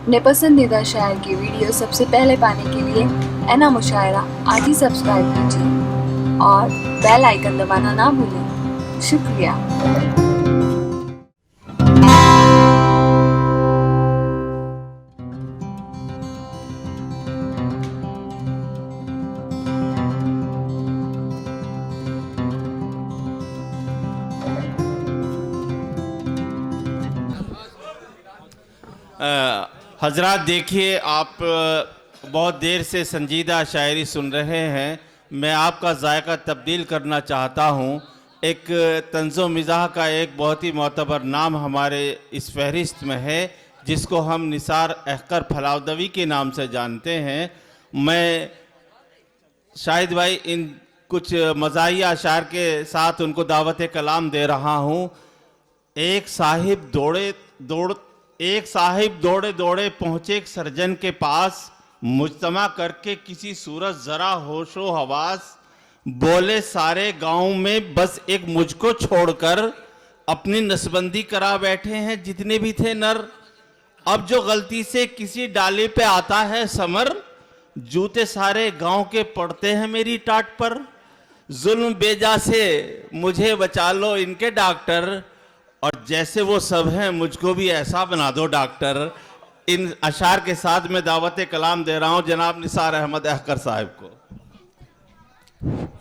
अपने पसंदीदा शायर की वीडियो सबसे पहले पाने के लिए एना मुशायरा आज ही सब्सक्राइब कीजिए और बेल आइकन दबाना ना भूलें। शुक्रिया। हजरात देखिए, आप बहुत देर से संजीदा शायरी सुन रहे हैं। मैं आपका जायका तब्दील करना चाहता हूँ। एक तंज़ो मिज़ाह का एक बहुत ही मोतबर नाम हमारे इस फहरिस्त में है, जिसको हम निसार अहकर फलावदवी के नाम से जानते हैं। मैं शाहिद भाई इन कुछ मज़ाहिया अशार के साथ उनको दावत कलाम दे रहा हूँ। एक साहिब दौड़े दौड़े पहुँचे एक सर्जन के पास, मुजतमा करके किसी सूरत ज़रा होशो हवास, बोले सारे गांव में बस एक मुझको छोड़कर अपनी नसबंदी करा बैठे हैं जितने भी थे नर। अब जो गलती से किसी डाले पे आता है समर, जूते सारे गांव के पड़ते हैं मेरी टाट पर। जुल्म बेजा से मुझे बचा लो इनके डॉक्टर, और जैसे वो सब हैं मुझको भी ऐसा बना दो डॉक्टर। इन अशार के साथ मैं दावत कलाम दे रहा हूँ जनाब निसार अहमद अहकर साहब को।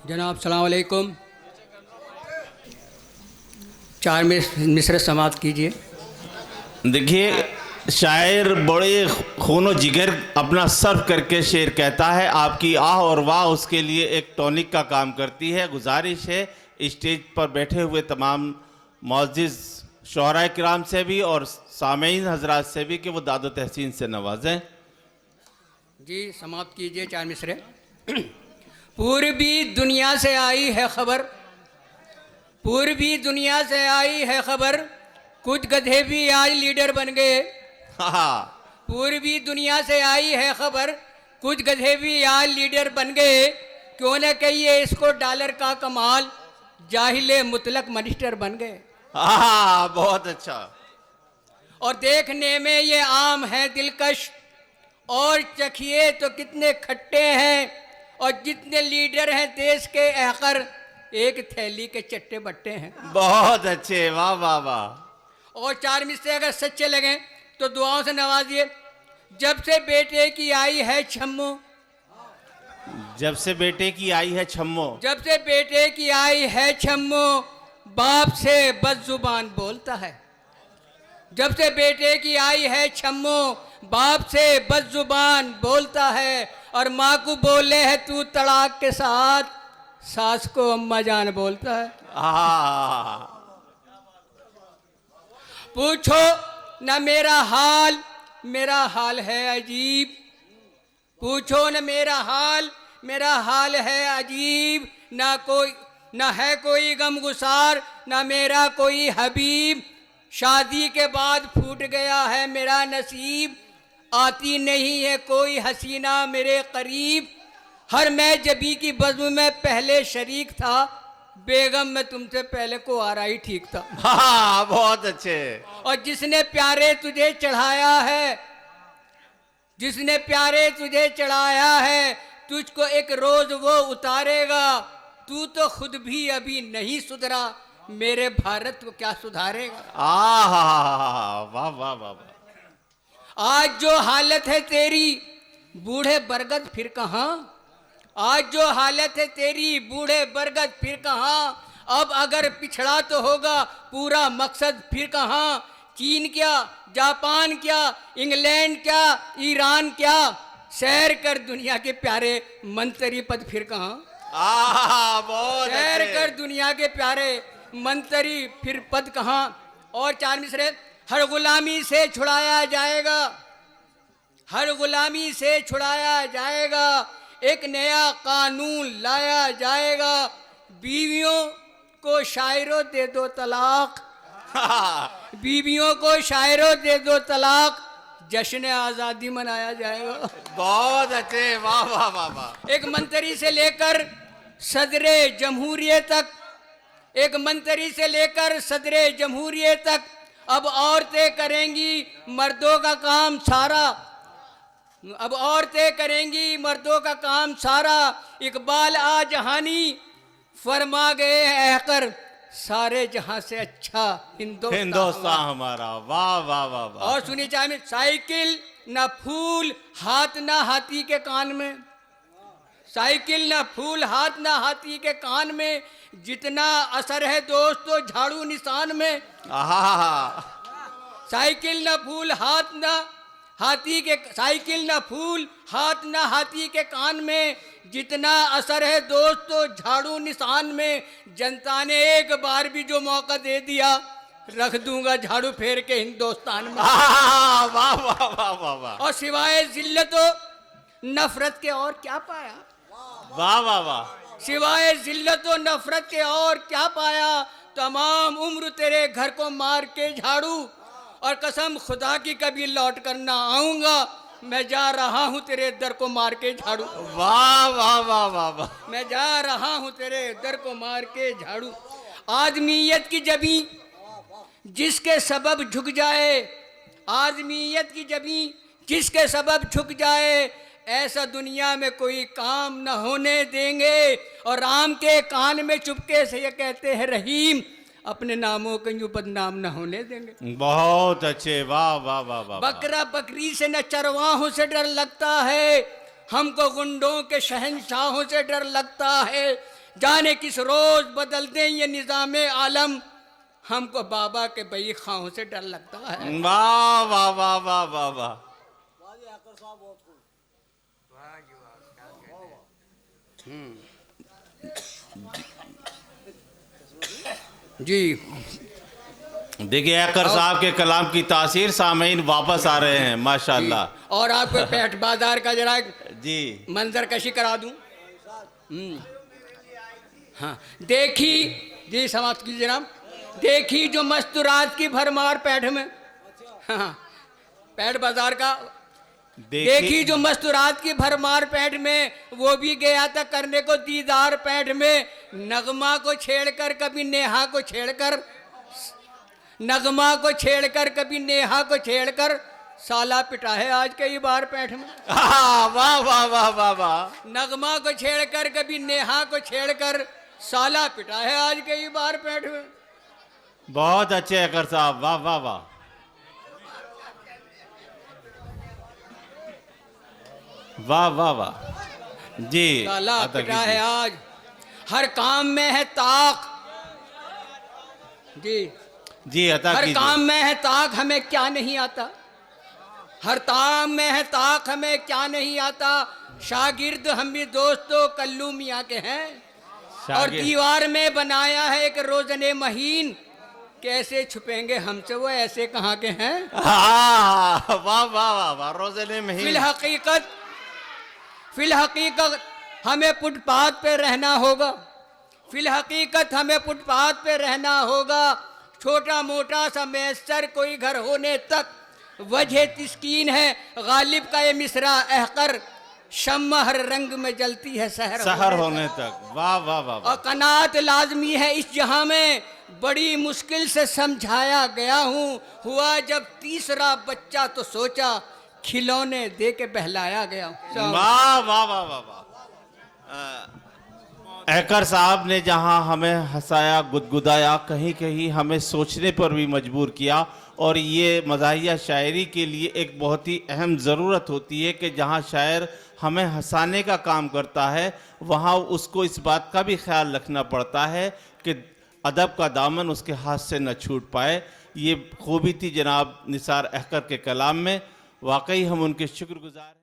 जनाब सलाम अलैकुम। 4 मिसरे समाप्त कीजिए। देखिए, शायर बड़े खूनो जिगर अपना सर्व करके शेर कहता है। आपकी आह और वाह उसके लिए एक टॉनिक का काम करती है। गुजारिश है स्टेज पर बैठे हुए तमाम मुअज़्ज़िज़ शुअरा किराम से भी और सामीन हजरात से भी कि वो दादो तहसीन से नवाजें। जी समाप्त कीजिए 4 मिसरे। पूर्वी दुनिया से आई है खबर, पूर्वी दुनिया से आई है खबर, कुछ गधे भी आज लीडर बन गए। पूर्वी दुनिया से आई है खबर, कुछ गधे भी आज लीडर बन गए। क्यों न कहिए इसको डॉलर का कमाल, जाहिले मुतलक मिनिस्टर बन गए। बहुत अच्छा। और देखने में ये आम है दिलकश, और चखिए तो कितने खट्टे हैं। और जितने लीडर हैं देश के अहकर, एक थैली के चट्टे बट्टे हैं। बहुत अच्छे, वाह वाह वाह। और 4 मिसरे अगर सच्चे लगें तो दुआओं से नवाजिए। जब से बेटे की आई है छम्मो, जब से बेटे की आई है छम्मो, जब से बेटे की आई है छम्मो, बाप से बदजुबान बोलता है। जब से बेटे की आई है छम्मो, बाप से बदजुबान बोलता है। और माँ को बोले है तू तड़ाक के साथ, सास को अम्मा जान बोलता है। पूछो न मेरा हाल है अजीब। पूछो न मेरा हाल है अजीब। न है कोई गमगुसार, न मेरा कोई हबीब। शादी के बाद फूट गया है मेरा नसीब, आती नहीं है कोई हसीना मेरे करीब। हर मैं जबी की बज़्म में पहले शरीक था, बेगम में तुमसे पहले को आ रहा ही ठीक था। बहुत अच्छे। और जिसने प्यारे तुझे चढ़ाया है, जिसने प्यारे तुझे चढ़ाया है, तुझको एक रोज वो उतारेगा। तू तो खुद भी अभी नहीं सुधरा, मेरे भारत को क्या सुधारेगा। वाह वाह वाह। आज जो हालत है तेरी बूढ़े बरगद फिर कहाँ, आज जो हालत है तेरी बूढ़े बरगद फिर कहाँ। अब अगर पिछड़ा तो होगा पूरा मकसद फिर कहाँ। चीन क्या, जापान क्या, इंग्लैंड क्या, ईरान क्या, सैर कर दुनिया के प्यारे मंत्री पद फिर कहाँ। सैर कर दुनिया के प्यारे मंत्री फिर पद कहाँ। और 4 मिसरे। हर गुलामी से छुड़ाया जाएगा, हर गुलामी से छुड़ाया जाएगा। एक नया कानून लाया जाएगा। बीवियों को शायरों दे दो तलाक, बीवियों को शायरों दे दो तलाक, जश्न आज़ादी मनाया जाएगा। बहुत अच्छे, वाह वाह वाह वाह। एक मंत्री से लेकर सदरे जमहूरियत तक, एक मंत्री से लेकर सदरे जमहूरियत तक अब औरतें करेंगी मर्दों का काम सारा, अब औरतें करेंगी मर्दों का काम सारा। इकबाल आ जहानी फरमा गए कहकर, सारे जहां से अच्छा हिंदुस्तान हमारा। वाह वाह वाह वाह। और सुनिए चाहे, साइकिल ना फूल हाथ ना हाथी के कान में, साइकिल ना फूल हाथ ना हाथी के कान में, जितना असर है दोस्तों झाड़ू निशान में। आहा। साइकिल ना फूल हाथ ना हाथी के, साइकिल ना फूल हाथ ना हाथी के कान में, जितना असर है दोस्तों झाड़ू निशान में। जनता ने एक बार भी जो मौका दे दिया, रख दूंगा झाड़ू फेर के हिंदुस्तान में। वाह वाह वाह वाह वाह। और सिवाय जिल्लतों नफरत के और क्या पाया, वाह वाह वाह। सिवाय जिल्लतों नफरत के और क्या पाया। तमाम उम्र तेरे घर को मार के झाड़ू, और कसम खुदा की कभी लौट कर ना आऊंगा, मैं जा रहा हूं तेरे दर को मार के झाड़ू। वाह वाह वाह वाह वाह। मैं जा रहा हूं तेरे दर को मार के झाड़ू। आदमीयत की जबी जिसके सबब झुक जाए, आदमीयत की जबी जिसके सबब झुक जाए, ऐसा दुनिया में कोई काम न होने देंगे। और राम के कान में चुपके से ये कहते हैं रहीम, अपने नामों को यूं बदनाम न होने देंगे। बहुत अच्छे। वाह वाह वाह वाह। बकरा बकरी से न चरवाहों से डर लगता है, हमको गुंडों के शहंशाहों से डर लगता है। जाने किस रोज बदल दें ये निजामे आलम, हमको बाबा के बई खाओं से डर लगता है। वाह वाह वाह वाह वाह वाह। जी देखिए अकर साहब के कलाम की तासीर सामीन वापस आ रहे हैं माशाल्लाह। और आपको पेट बाजार का जरा जी मंजर कशी करा दूं। हाँ देखी जी, समाप्त कीजिए जनाब। देखी जो मस्तूरात की भरमार पैठ में, हाँ पैठ बाजार का, देखी जो मस्तूरात की भरमार पैठ में, वो भी गया था करने को दीदार पैठ में। नगमा को छेड़कर कभी नेहा को छेड़कर, नगमा को छेड़कर कभी नेहा को छेड़कर, साला पिटा है आज कई बार पैठ में। वाह वाह वाह वाह वाह। नगमा को छेड़कर कभी नेहा को छेड़कर, साला पिटा है आज कई बार पैठ में। बहुत अच्छे अकर साहब। वाह वाह वाह। वाह वाह वाह जी। साला अता पिटा कीजिए। है आज, हर काम में है ताक जी, जी अता हर कीजिए। काम में है ताक हमें क्या नहीं आता, हर काम में है ताक हमें क्या नहीं आता। शागिर्द हम भी दोस्तों कल्लू मियाँ के हैं, और शागिर्द। दीवार में बनाया है एक रोजने महीन, कैसे छुपेंगे हमसे वो ऐसे कहाँ के हैं। वाह वाह वाह वाह। रोज़ने में फिल हकीकत हमें फुटपाथ पे रहना होगा, फिल हकीकत हमें फुटपाथ पे रहना होगा। छोटा मोटा सा मैसर कोई घर होने तक वजह तिस्कीन है। गालिब का ये मिसरा अहकर, शम्मा हर रंग में जलती है सहर होने तक। वाह वाह वाह और वाह। कनात लाजमी है इस जहां में, बड़ी मुश्किल से समझाया गया हूँ। हुआ जब तीसरा बच्चा तो सोचा, खिलौने दे के बहलाया गया। वाह वाह वाह वाह वाह। अहकर साहब ने जहां हमें हंसाया, गुदगुदाया, कहीं कहीं हमें सोचने पर भी मजबूर किया। और ये मज़ाहिया शायरी के लिए एक बहुत ही अहम ज़रूरत होती है कि जहां शायर हमें हंसाने का काम करता है, वहां उसको इस बात का भी ख्याल रखना पड़ता है कि अदब का दामन उसके हाथ से न छूट पाए। ये खूबी थी जनाब निसार अहकर के कलाम में। वाकई हम उनके शुक्रगुजार हैं।